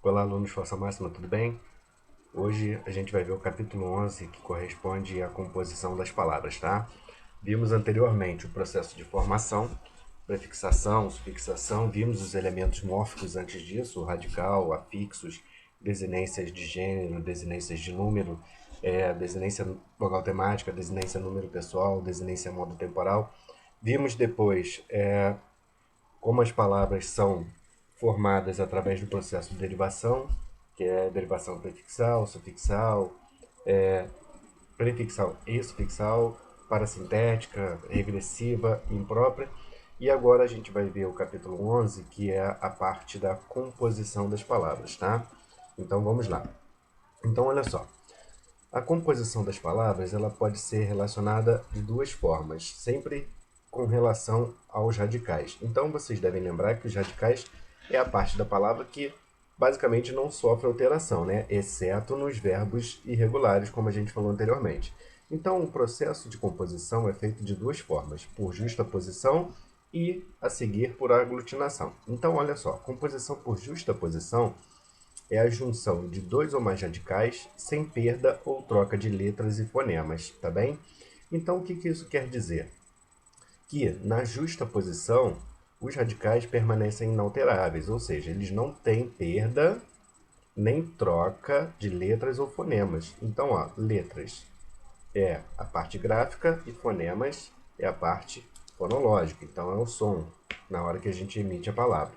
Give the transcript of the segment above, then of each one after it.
Olá, alunos Força Máxima, tudo bem? Hoje a gente vai ver o capítulo 11, que corresponde à composição das palavras, tá? Vimos anteriormente o processo de formação, prefixação, sufixação, vimos os elementos mórficos antes disso, o radical, afixos, desinências de gênero, desinências de número, desinência vogal temática, desinência número pessoal, desinência modo temporal. Vimos depois como as palavras são formadas através do processo de derivação, que é derivação prefixal, sufixal, prefixal e sufixal, parasintética, regressiva, imprópria. E agora a gente vai ver o capítulo 11, que é a parte da composição das palavras, tá? Então vamos lá. Então olha só, a composição das palavras ela pode ser relacionada de duas formas, sempre com relação aos radicais. Então vocês devem lembrar que os radicais é a parte da palavra que basicamente não sofre alteração, né? Exceto nos verbos irregulares, como a gente falou anteriormente. Então o processo de composição é feito de duas formas, por justaposição e a seguir por aglutinação. Então olha só, composição por justaposição é a junção de dois ou mais radicais sem perda ou troca de letras e fonemas, tá bem? Então, o que isso quer dizer? Que na justa posição, os radicais permanecem inalteráveis, ou seja, eles não têm perda nem troca de letras ou fonemas. Então, ó, letras é a parte gráfica e fonemas é a parte fonológica. Então, é o som na hora que a gente emite a palavra.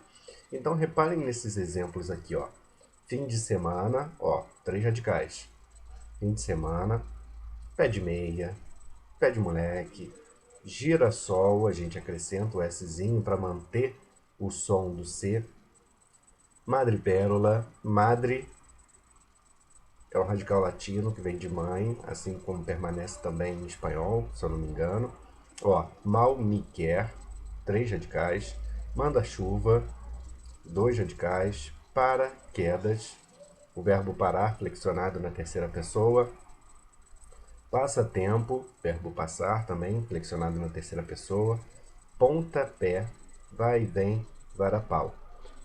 Então, reparem nesses exemplos aqui, ó. Fim de semana, ó, três radicais. Fim de semana, pé de meia, pé de moleque, girassol, a gente acrescenta o Szinho para manter o som do C. Madrepérola, madre é um radical latino que vem de mãe, assim como permanece também em espanhol, se eu não me engano. Ó, mal me quer, três radicais. Manda-chuva, dois radicais. Paraquedas, o verbo parar flexionado na terceira pessoa. Passatempo, verbo passar também flexionado na terceira pessoa. Pontapé, vai e vem, varapau.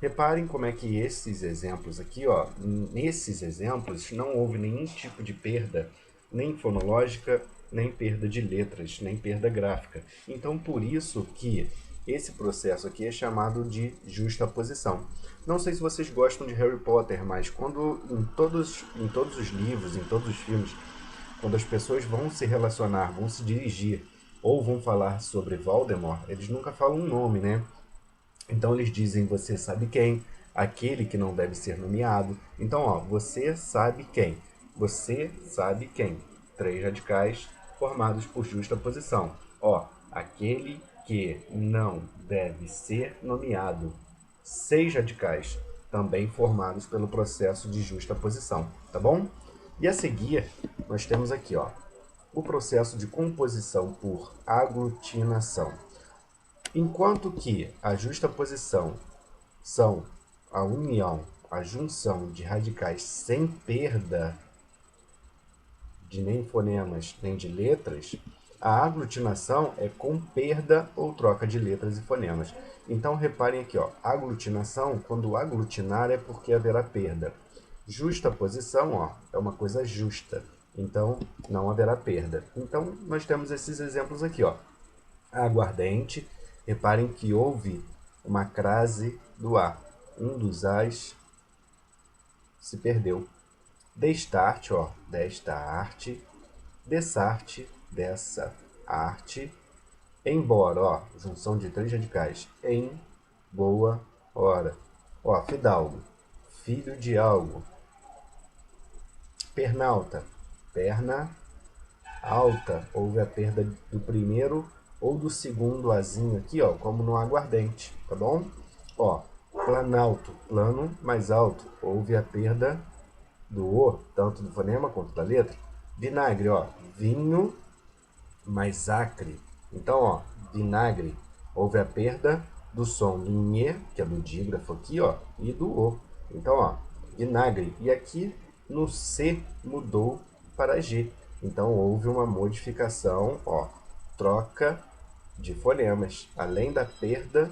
Reparem como é que esses exemplos aqui, ó, nesses exemplos não houve nenhum tipo de perda, nem fonológica, nem perda de letras, nem perda gráfica. Então, por isso que esse processo aqui é chamado de justaposição. Não sei se vocês gostam de Harry Potter, mas quando em todos os livros, em todos os filmes, quando as pessoas vão se relacionar, vão se dirigir ou vão falar sobre Voldemort, eles nunca falam um nome, né? Então eles dizem você sabe quem, aquele que não deve ser nomeado. Então, ó, você sabe quem, você sabe quem. Três radicais formados por justa posição. Ó, aquele que não deve ser nomeado. Seis radicais, também formados pelo processo de justa posição, tá bom? E a seguir, nós temos aqui, ó, o processo de composição por aglutinação. Enquanto que a justaposição são a união, a junção de radicais sem perda de nem fonemas nem de letras, a aglutinação é com perda ou troca de letras e fonemas. Então reparem aqui, ó, aglutinação, quando aglutinar é porque haverá perda. Justaposição, ó, é uma coisa justa, então não haverá perda. Então nós temos esses exemplos aqui, ó. Aguardente, reparem que houve uma crase do A. Um dos As se perdeu. Destarte, ó, desta arte. Dessarte, dessa arte. Embora, ó, junção de três radicais. Em, boa, hora. Ó, fidalgo, filho de algo. Pernalta, perna alta. Houve a perda do primeiro ou do segundo azinho aqui, ó, como no aguardente, tá bom? Ó, planalto, plano mais alto. Houve a perda do O, tanto do fonema quanto da letra. Vinagre, ó, vinho mais acre. Então, ó, vinagre. Houve a perda do som do nhe, que é do dígrafo aqui, ó, e do O. Então, ó, vinagre. E aqui no C mudou para G. Então, houve uma modificação, ó, troca de fonemas. Além da perda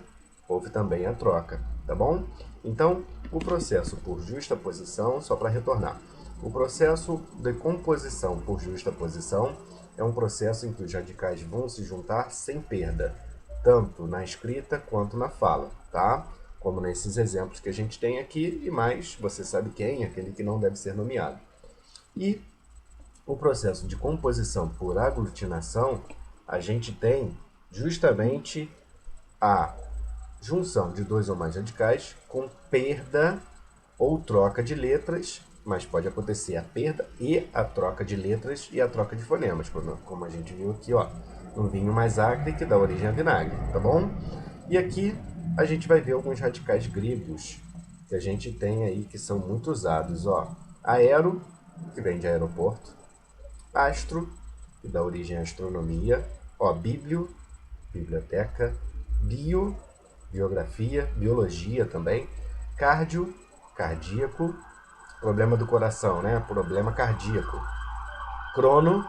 houve também a troca, tá bom? Então, o processo por justaposição, só para retornar, o processo de composição por justaposição é um processo em que os radicais vão se juntar sem perda, tanto na escrita quanto na fala, tá? Como nesses exemplos que a gente tem aqui, e mais, você sabe quem, aquele que não deve ser nomeado. E o processo de composição por aglutinação, a gente tem justamente a junção de dois ou mais radicais com perda ou troca de letras, mas pode acontecer a perda e a troca de letras e a troca de fonemas, como a gente viu aqui, ó, no vinho mais acre que dá origem a vinagre, tá bom? E aqui a gente vai ver alguns radicais gregos que a gente tem aí que são muito usados, ó. Aero, que vem de aeroporto, astro, que dá origem à astronomia, ó, bíblio, biblioteca, bio, biografia, biologia também, cardio, cardíaco, problema do coração, né? Problema cardíaco. Crono,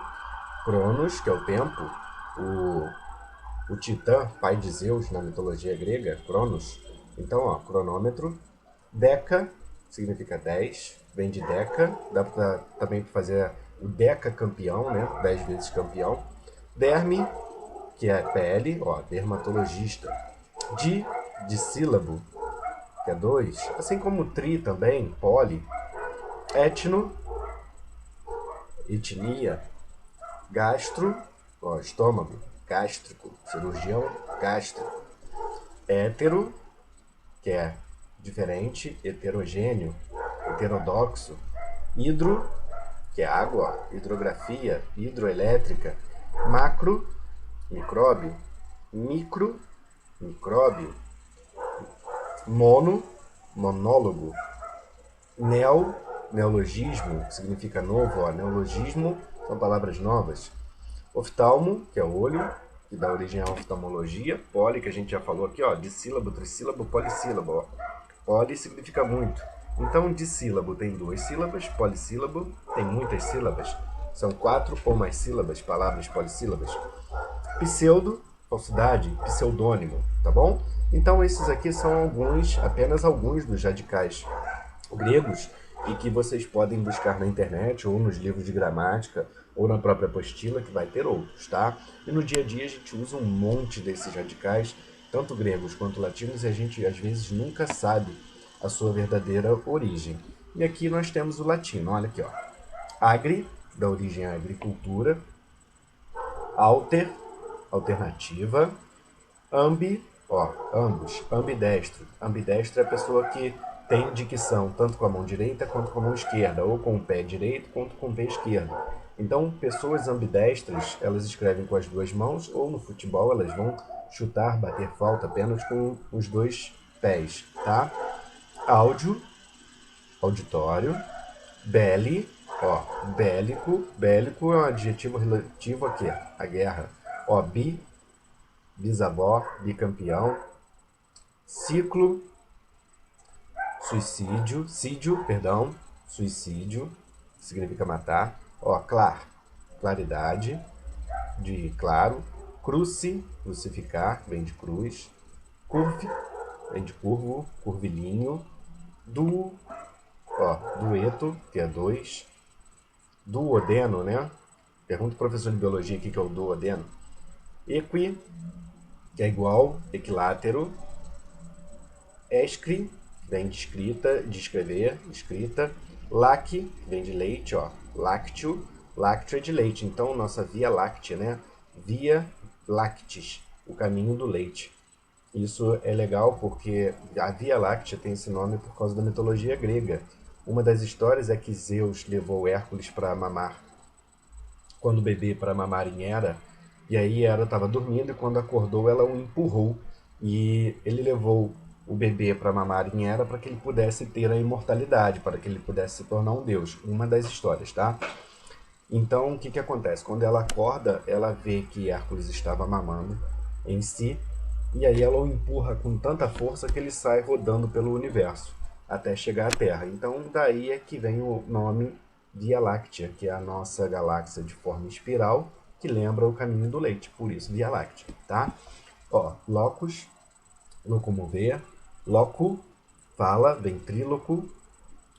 Cronos, que é o tempo, o Titã, pai de Zeus na mitologia grega, Cronos. Então, ó, cronômetro. Deca significa 10, vem de deca, dá pra também fazer o deca campeão, né? 10 vezes campeão. Derme, que é pele, ó, dermatologista. De sílabo, que é 2, assim como tri também, poli. Etno, etnia. Gastro, ó, estômago, gástrico, cirurgião gástrico. Hétero, que é diferente, heterogêneo, heterodoxo. Hidro, que é água, hidrografia, hidroelétrica. Macro, micróbio. Micro, micróbio. Mono, monólogo. Neo, neologismo, que significa novo, ó, neologismo são palavras novas. Oftalmo, que é o olho, que dá origem à oftalmologia. Poli, que a gente já falou aqui, ó, dissílabo, trissílabo, polissílabo. Ó. Poli significa muito. Então, dissílabo tem 2 sílabas, polissílabo tem muitas sílabas. São 4 ou mais sílabas, palavras polissílabas. Pseudo, falsidade, pseudônimo, tá bom? Então, esses aqui são alguns, apenas alguns dos radicais gregos e que vocês podem buscar na internet ou nos livros de gramática ou na própria apostila, que vai ter outros, tá? E no dia a dia a gente usa um monte desses radicais, tanto gregos quanto latinos, e a gente às vezes nunca sabe a sua verdadeira origem. E aqui nós temos o latino, olha aqui, ó. Agri, da origem à agricultura. Alter, alternativa. Ambi, ó, ambos, ambidestro. Ambidestro é a pessoa que tem dicção tanto com a mão direita quanto com a mão esquerda, ou com o pé direito quanto com o pé esquerdo. Então, pessoas ambidestras, elas escrevem com as duas mãos, ou no futebol elas vão chutar, bater falta apenas com os dois pés, tá? Áudio, auditório. Belli, ó, bélico, bélico é um adjetivo relativo a quê? A guerra. Ó, bisavó, bicampeão. Ciclo, suicídio, suicídio, significa matar. Ó, claridade, de claro. Cruci, crucificar, vem de cruz. Curve, vem de curvo, curvilíneo. Dueto, que é 2. Duodeno, né? Pergunta o professor de biologia o que é o duodeno. Equi, que é igual, equilátero. Escri, vem de escrita, de escrever, escrita. Lac, vem de leite, ó. Lácteo, lácteo é de leite. Então, nossa Via Láctea, né? Via Lactis, o caminho do leite. Isso é legal porque a Via Láctea tem esse nome por causa da mitologia grega. Uma das histórias é que Zeus levou Hércules para mamar, quando o bebê para mamar em Hera, e aí Hera estava dormindo e quando acordou ela o empurrou e ele levou o bebê para mamar em Hera para que ele pudesse ter a imortalidade, para que ele pudesse se tornar um deus. Uma das histórias, tá? Então, o que acontece? Quando ela acorda, ela vê que Hércules estava mamando em si, e aí ela o empurra com tanta força que ele sai rodando pelo universo, até chegar à Terra. Então, daí é que vem o nome Via Láctea, que é a nossa galáxia de forma espiral, que lembra o caminho do leite, por isso Via Láctea, tá? Ó, locus, locomover, loco, fala, ventríloco,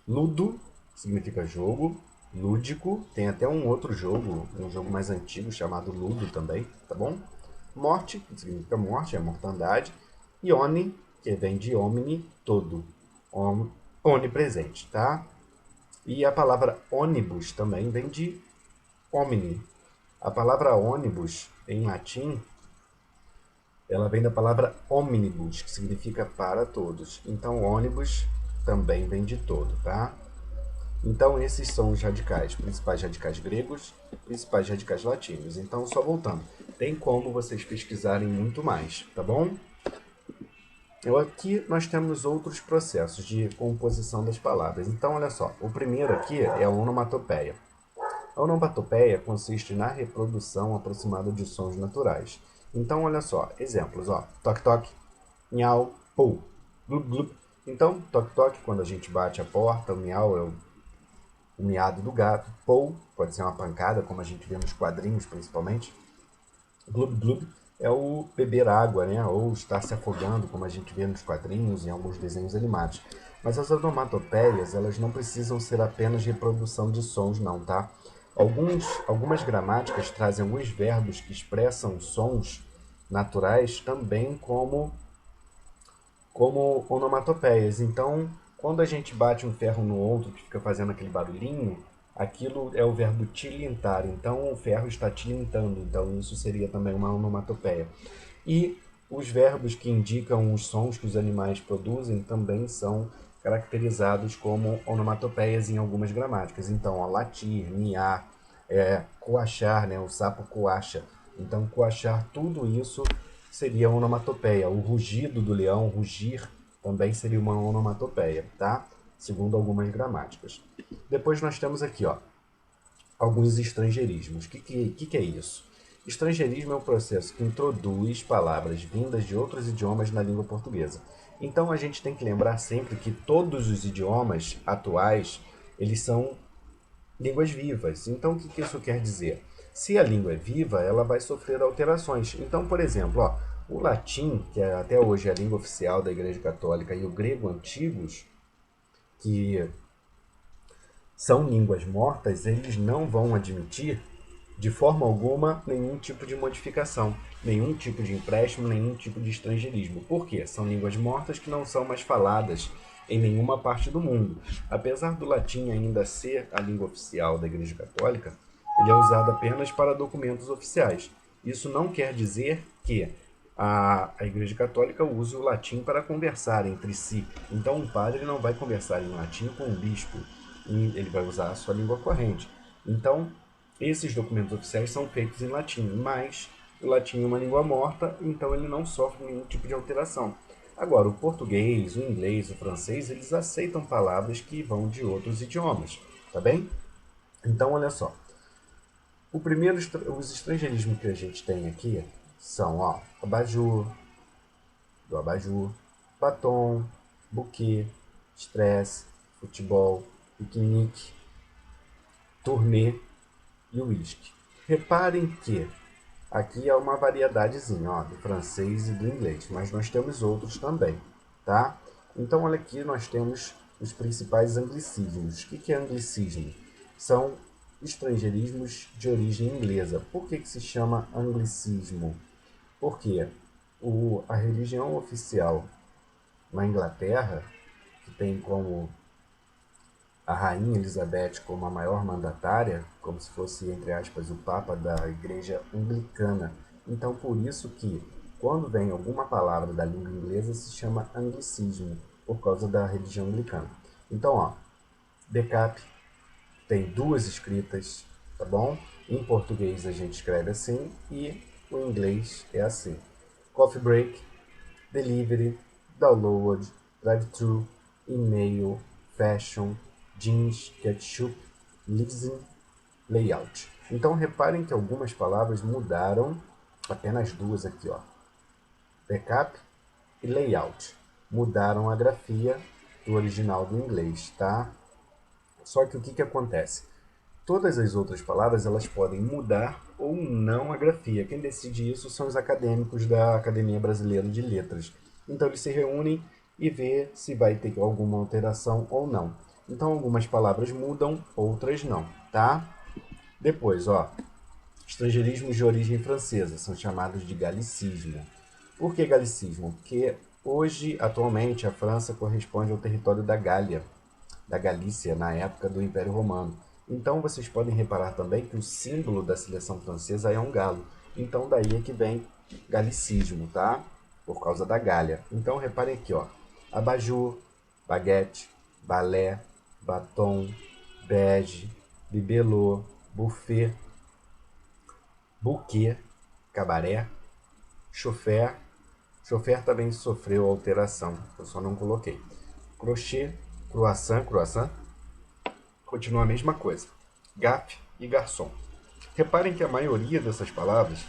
ludo, significa jogo, lúdico, tem até um outro jogo, um jogo mais antigo chamado Ludo também, tá bom? Morte, que significa morte, é mortandade, e oni, que vem de omni, todo, onipresente, tá? E a palavra ônibus também vem de omni. A palavra ônibus, em latim, ela vem da palavra omnibus, que significa para todos. Então, ônibus também vem de todo, tá? Então, esses são os radicais, principais radicais gregos, principais radicais latinos. Então, só voltando, tem como vocês pesquisarem muito mais, tá bom? Aqui nós temos outros processos de composição das palavras. Então, olha só, o primeiro aqui é a onomatopeia. A onomatopeia consiste na reprodução aproximada de sons naturais. Então, olha só, exemplos, ó, toque-toque, miau, pou, glub, glub. Então, toque-toque, quando a gente bate a porta, o miau é o miado do gato, pou, pode ser uma pancada, como a gente vê nos quadrinhos, principalmente. Glub, glub é o beber água, né? Ou estar se afogando, como a gente vê nos quadrinhos e em alguns desenhos animados. Mas as onomatopeias, elas não precisam ser apenas reprodução de sons, não, tá? Algumas gramáticas trazem alguns verbos que expressam sons naturais também como onomatopeias. Então, quando a gente bate um ferro no outro que fica fazendo aquele barulhinho, aquilo é o verbo tilintar. Então, o ferro está tilintando. Então, isso seria também uma onomatopeia. E os verbos que indicam os sons que os animais produzem também são caracterizados como onomatopeias em algumas gramáticas. Então, ó, latir, miar, coachar, né? O sapo coacha. Então, coachar, tudo isso seria onomatopeia. O rugido do leão, rugir, também seria uma onomatopeia, tá? Segundo algumas gramáticas. Depois nós temos aqui, ó, alguns estrangeirismos. O que é isso? Estrangeirismo é um processo que introduz palavras vindas de outros idiomas na língua portuguesa. Então a gente tem que lembrar sempre que todos os idiomas atuais, eles são línguas vivas. Então o que isso quer dizer? Se a língua é viva, ela vai sofrer alterações. Então, por exemplo, ó, o latim, que até hoje é a língua oficial da Igreja Católica, e o grego antigos, que são línguas mortas, eles não vão admitir, de forma alguma, nenhum tipo de modificação, nenhum tipo de empréstimo, nenhum tipo de estrangeirismo. Por quê? São línguas mortas que não são mais faladas em nenhuma parte do mundo. Apesar do latim ainda ser a língua oficial da Igreja Católica, ele é usado apenas para documentos oficiais. Isso não quer dizer que a Igreja Católica use o latim para conversar entre si. Então, um padre não vai conversar em latim com um bispo, ele vai usar a sua língua corrente. Então, esses documentos oficiais são feitos em latim, mas o latim é uma língua morta, então ele não sofre nenhum tipo de alteração. Agora, o português, o inglês, o francês, eles aceitam palavras que vão de outros idiomas, tá bem? Então, olha só. Os estrangeirismos que a gente tem aqui são, ó, abajur, do abajur, batom, buquê, stress, futebol, piquenique, turnê e uísque. Reparem que aqui é uma variedadezinha, ó, do francês e do inglês, mas nós temos outros também, tá? Então, olha aqui, nós temos os principais anglicismos. O que é anglicismo? São estrangeirismos de origem inglesa. Por que se chama anglicismo? Porque a religião oficial na Inglaterra, que tem como a rainha Elizabeth como a maior mandatária, como se fosse, entre aspas, o papa da igreja anglicana. Então, por isso que, quando vem alguma palavra da língua inglesa, se chama anglicismo, por causa da religião anglicana. Então, ó, decap tem duas escritas, tá bom? Em português a gente escreve assim e o inglês é assim. Coffee break, delivery, download, drive-thru, e-mail, fashion, jeans, ketchup, leasing, layout. Então reparem que algumas palavras mudaram, apenas duas aqui, ó. Backup e layout. Mudaram a grafia do original do inglês, tá? Só que o que acontece? Todas as outras palavras elas podem mudar ou não a grafia. Quem decide isso são os acadêmicos da Academia Brasileira de Letras. Então eles se reúnem e vê se vai ter alguma alteração ou não. Então algumas palavras mudam, outras não, tá? Depois, ó, estrangeirismos de origem francesa são chamados de galicismo. Por que galicismo? Porque hoje, atualmente, a França corresponde ao território da Gália, da Galícia, na época do Império Romano. Então vocês podem reparar também que o símbolo da seleção francesa é um galo. Então daí é que vem galicismo, tá? Por causa da Gália. Então reparem aqui, ó. Abajur, baguete, balé, batom, bege, bibelô, buffet, buquê, cabaré, chofer. Chofer também sofreu alteração, eu só não coloquei. Crochê, croissant, continua a mesma coisa. Gafe e garçom. Reparem que a maioria dessas palavras,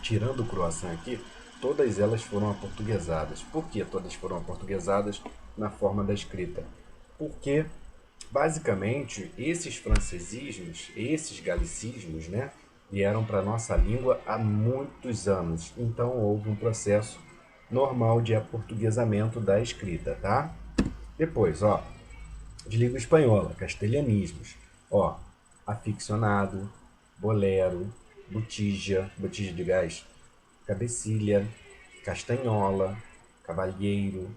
tirando o croissant aqui, todas elas foram aportuguesadas. Por que todas foram aportuguesadas na forma da escrita? Porque, basicamente, esses francesismos, esses galicismos, né, vieram para a nossa língua há muitos anos. Então, houve um processo normal de aportuguesamento da escrita, tá? Depois, ó, de língua espanhola, castelhanismos. Ó, aficionado, bolero, botija de gás, cabecilha, castanhola, cavalheiro,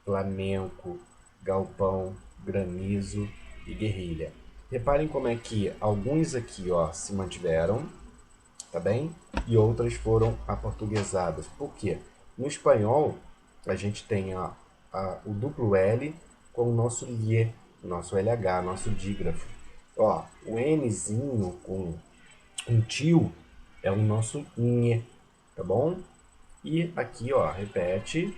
flamenco, galpão, granizo e guerrilha. Reparem como é que alguns aqui, ó, se mantiveram, tá bem? E outras foram aportuguesadas. Por quê? No espanhol, a gente tem o duplo L com o nosso lhe, nosso LH, nosso dígrafo. Ó, o Nzinho com um tio é o nosso nhe, tá bom? E aqui, ó, repete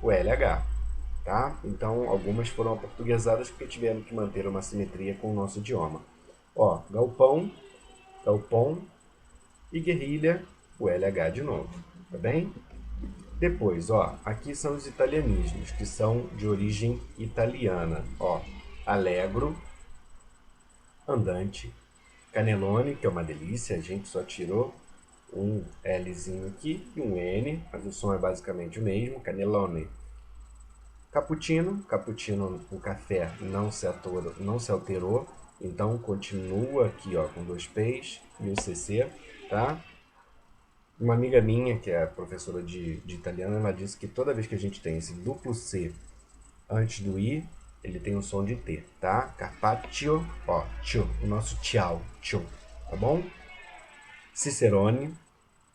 o LH, tá? Então, algumas foram aportuguesadas porque tiveram que manter uma simetria com o nosso idioma. Ó, galpão, galpão e guerrilha, o LH de novo, tá bem? Depois, ó, aqui são os italianismos, que são de origem italiana, ó, allegro, andante, canelone, que é uma delícia, a gente só tirou um Lzinho aqui e um N, mas o som é basicamente o mesmo, canelone. Cappuccino, cappuccino, o café não se alterou, então continua aqui, ó, com dois P's e o CC, tá? Uma amiga minha, que é professora de italiano, ela disse que toda vez que a gente tem esse duplo C antes do I, ele tem o som de T, tá? Carpaccio, ó, tchau, o nosso tchau, tchau, tá bom? Cicerone,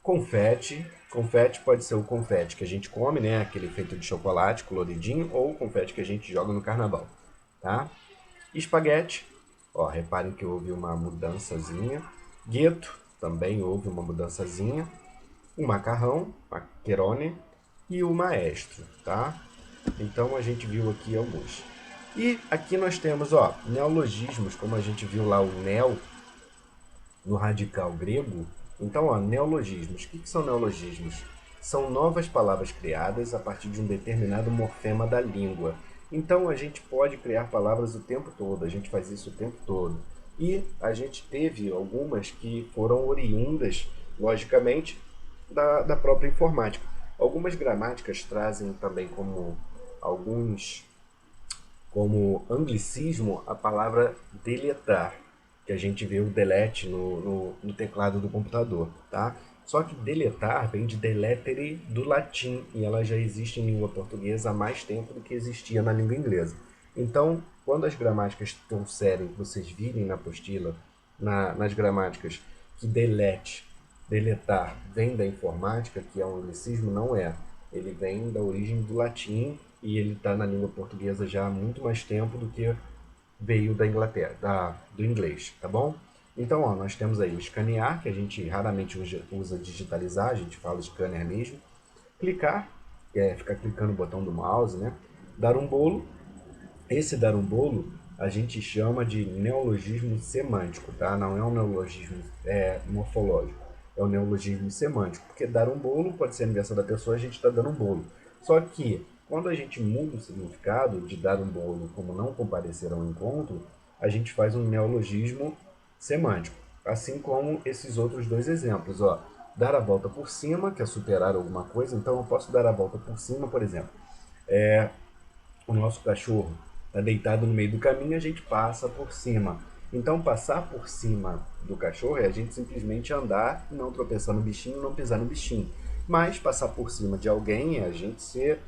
confete. Confete pode ser o confete que a gente come, né? Aquele feito de chocolate coloridinho, ou o confete que a gente joga no carnaval, tá? Espaguete, ó, reparem que houve uma mudançazinha. Gueto, também houve uma mudançazinha. O macarrão, maccherone, e o maestro, tá? Então a gente viu aqui alguns. E aqui nós temos, ó, neologismos, como a gente viu lá o neo no radical grego. Então, ó, neologismos. O que são neologismos? São novas palavras criadas a partir de um determinado morfema da língua. Então, a gente pode criar palavras o tempo todo, a gente faz isso o tempo todo. E a gente teve algumas que foram oriundas, logicamente, da própria informática. Algumas gramáticas trazem também alguns como anglicismo a palavra deletar, que a gente vê o delete no teclado do computador, tá? Só que deletar vem de deletere do latim e ela já existe em língua portuguesa há mais tempo do que existia na língua inglesa. Então, quando as gramáticas trouxerem, vocês virem na apostila, nas gramáticas, que deletar, vem da informática, que é um anglicismo, não é. Ele vem da origem do latim e ele está na língua portuguesa já há muito mais tempo do que veio da Inglaterra, do inglês, tá bom? Então, ó, nós temos aí o escanear, que a gente raramente usa digitalizar, a gente fala scanner mesmo. Clicar, que é ficar clicando no botão do mouse, né? Dar um bolo. Esse dar um bolo a gente chama de neologismo semântico, tá? Não é um neologismo morfológico, é um neologismo semântico, porque dar um bolo pode ser aniversário da pessoa, a gente está dando um bolo. Só que quando a gente muda o significado de dar um bolo como não comparecer ao encontro, a gente faz um neologismo semântico, assim como esses outros dois exemplos, ó. dar a volta por cima, que é superar alguma coisa. Então eu posso dar a volta por cima, por exemplo. O nosso cachorro está deitado no meio do caminho, a gente passa por cima. Então, passar por cima do cachorro é a gente simplesmente andar, não tropeçar no bichinho, não pisar no bichinho. Mas passar por cima de alguém é a gente ser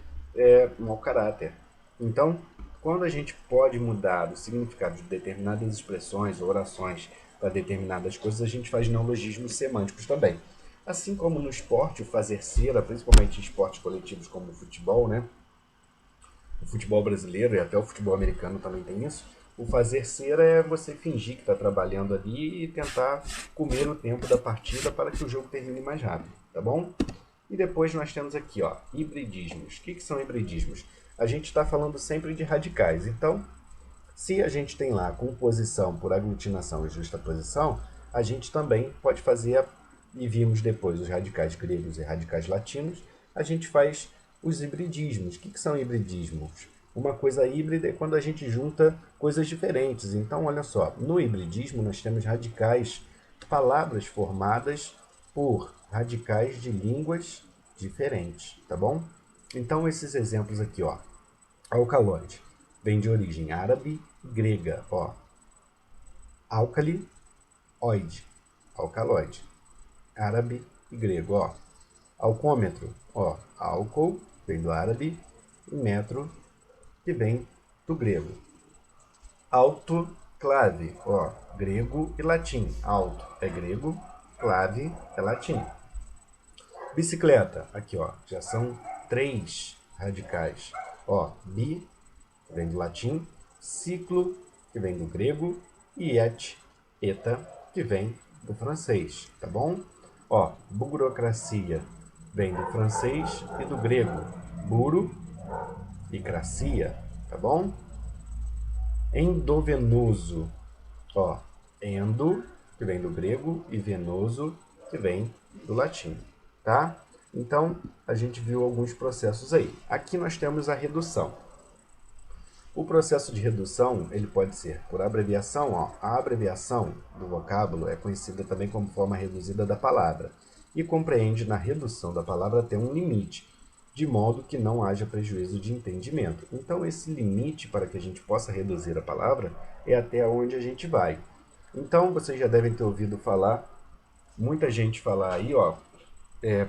mau caráter. Então, quando a gente pode mudar o significado de determinadas expressões ou orações para determinadas coisas, a gente faz neologismos semânticos também. Assim como no esporte, o fazer cera, principalmente em esportes coletivos como o futebol, né? O futebol brasileiro e até o futebol americano também tem isso. O fazer cera é você fingir que está trabalhando ali e tentar comer o tempo da partida para que o jogo termine mais rápido, tá bom? E depois nós temos aqui, ó, hibridismos. O que são hibridismos? A gente está falando sempre de radicais. Então, se a gente tem lá composição por aglutinação e justaposição, a gente também pode fazer, e vimos depois os radicais gregos e radicais latinos, a gente faz os hibridismos. O que são hibridismos? Uma coisa híbrida é quando a gente junta coisas diferentes. Então, olha só, no hibridismo nós temos radicais, palavras formadas por radicais de línguas diferentes, tá bom? Então, esses exemplos aqui, ó, alcaloide, vem de origem árabe e grega, ó. Álcali, oide, alcaloide, árabe e grego, ó. Alcômetro, ó, álcool, vem do árabe, e metro, que vem do grego. Autoclave, ó, grego e latim. Auto é grego, clave é latim. Bicicleta, aqui, ó, já são 3 radicais. Ó, bi, que vem do latim, ciclo, que vem do grego, e eta, que vem do francês, tá bom? Ó, burocracia vem do francês e do grego, buro e cracia, tá bom? Endovenoso, ó, endo, que vem do grego, e venoso, que vem do latim, tá? Então, a gente viu alguns processos aí. Aqui nós temos a redução. O processo de redução ele pode ser por abreviação. Ó. A abreviação do vocábulo é conhecida também como forma reduzida da palavra e compreende na redução da palavra até um limite, de modo que não haja prejuízo de entendimento. Então, esse limite para que a gente possa reduzir a palavra é até onde a gente vai. Então, vocês já devem ter ouvido falar, muita gente falar aí, ó,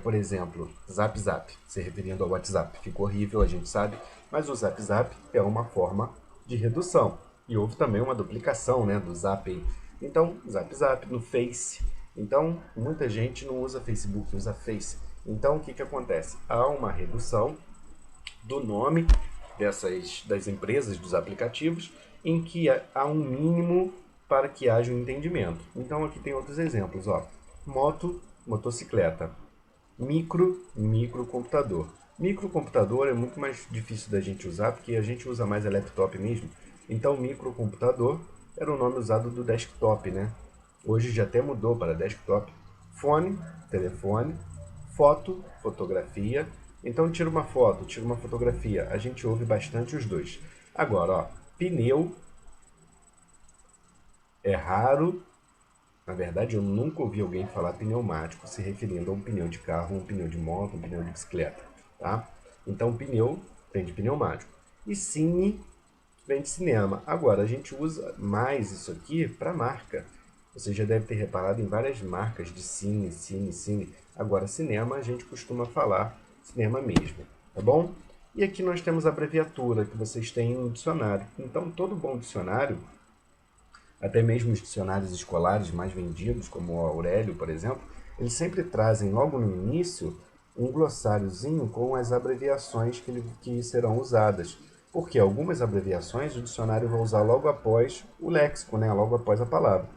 por exemplo, Zap Zap, se referindo ao WhatsApp. Ficou horrível, a gente sabe, mas o Zap Zap é uma forma de redução. E houve também uma duplicação, né, do Zap aí. Então, Zap Zap no Face. Então, muita gente não usa Facebook, usa Face. Então, o que acontece? Há uma redução do nome das empresas, dos aplicativos, em que há um mínimo para que haja um entendimento. Então, aqui tem outros exemplos. Ó. Moto, motocicleta. Microcomputador. Microcomputador é muito mais difícil da gente usar, porque a gente usa mais a laptop mesmo. Então, microcomputador era o nome usado do desktop, né? Hoje já até mudou para desktop. Fone, telefone. Foto, fotografia. Então, tira uma foto, tira uma fotografia. A gente ouve bastante os dois. Agora, ó, pneu é raro. Na verdade, eu nunca ouvi alguém falar pneumático se referindo a um pneu de carro, um pneu de moto, um pneu de bicicleta, tá? Então, pneu vem de pneumático. E cine vem de cinema. Agora, a gente usa mais isso aqui para marca. Você já deve ter reparado em várias marcas de cine. Agora, cinema, a gente costuma falar cinema mesmo, tá bom? E aqui nós temos a abreviatura que vocês têm no dicionário. Então, todo bom dicionário, até mesmo os dicionários escolares mais vendidos, como o Aurélio, por exemplo, eles sempre trazem logo no início um glossáriozinho com as abreviações que serão usadas. Porque algumas abreviações o dicionário vai usar logo após o léxico, né? Logo após a palavra.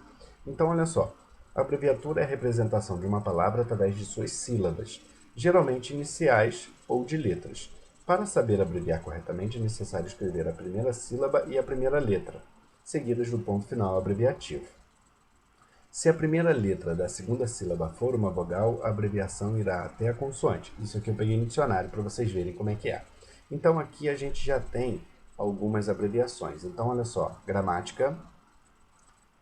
Então, olha só, a abreviatura é a representação de uma palavra através de suas sílabas, geralmente iniciais ou de letras. Para saber abreviar corretamente, é necessário escrever a primeira sílaba e a primeira letra, seguidas do ponto final abreviativo. Se a primeira letra da segunda sílaba for uma vogal, a abreviação irá até a consoante. Isso aqui eu peguei no dicionário para vocês verem como é que é. Então aqui a gente já tem algumas abreviações. Então olha só, gramática,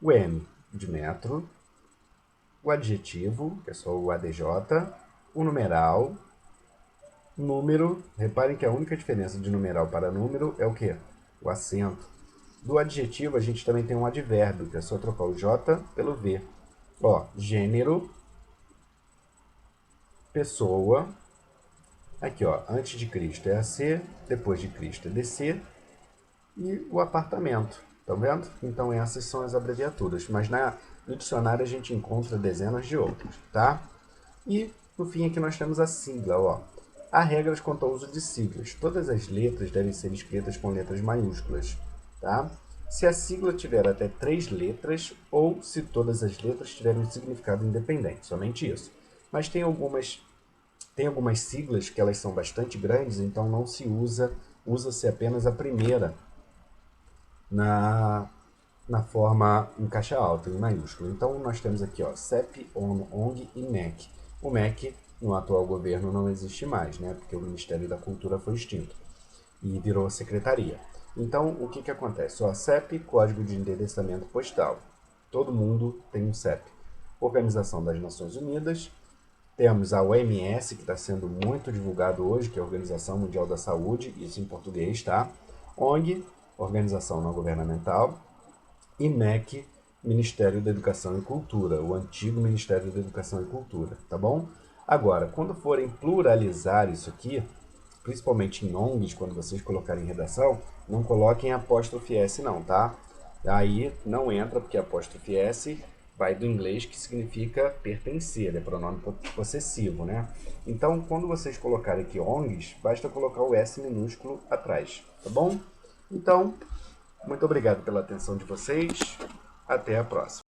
o M de metro, o adjetivo, que é só o ADJ, o numeral, número. Reparem que a única diferença de numeral para número é o quê? O acento. Do adjetivo, a gente também tem um advérbio, que é só trocar o J pelo V. Ó, gênero, pessoa. Aqui, ó, antes de Cristo é AC, depois de Cristo é DC. E o apartamento, tá vendo? Então essas são as abreviaturas, mas no dicionário a gente encontra dezenas de outras, tá? E no fim aqui nós temos a sigla, ó. Há regras quanto ao uso de siglas. Todas as letras devem ser escritas com letras maiúsculas, tá? Se a sigla tiver até 3 letras ou se todas as letras tiverem um significado independente, somente isso. Mas tem algumas siglas que elas são bastante grandes, então não se usa-se apenas a primeira na forma em caixa alta, em maiúsculo. Então nós temos aqui, ó, CEP, ONU, ONG e MEC. O MEC no atual governo não existe mais, né? Porque o Ministério da Cultura foi extinto e virou secretaria. Então o que acontece? Ó, CEP, Código de Endereçamento Postal. Todo mundo tem um CEP. Organização das Nações Unidas. Temos a OMS, que está sendo muito divulgado hoje, que é a Organização Mundial da Saúde, isso em português, tá? ONG, Organização Não Governamental, e MEC, Ministério da Educação e Cultura, o antigo Ministério da Educação e Cultura, tá bom? Agora, quando forem pluralizar isso aqui, principalmente em ONGs, quando vocês colocarem em redação, não coloquem apóstrofe S não, tá? Aí não entra, porque apóstrofe S vai do inglês, que significa pertencer, é pronome possessivo, né? Então, quando vocês colocarem aqui ONGs, basta colocar o S minúsculo atrás, tá bom? Então, muito obrigado pela atenção de vocês. Até a próxima.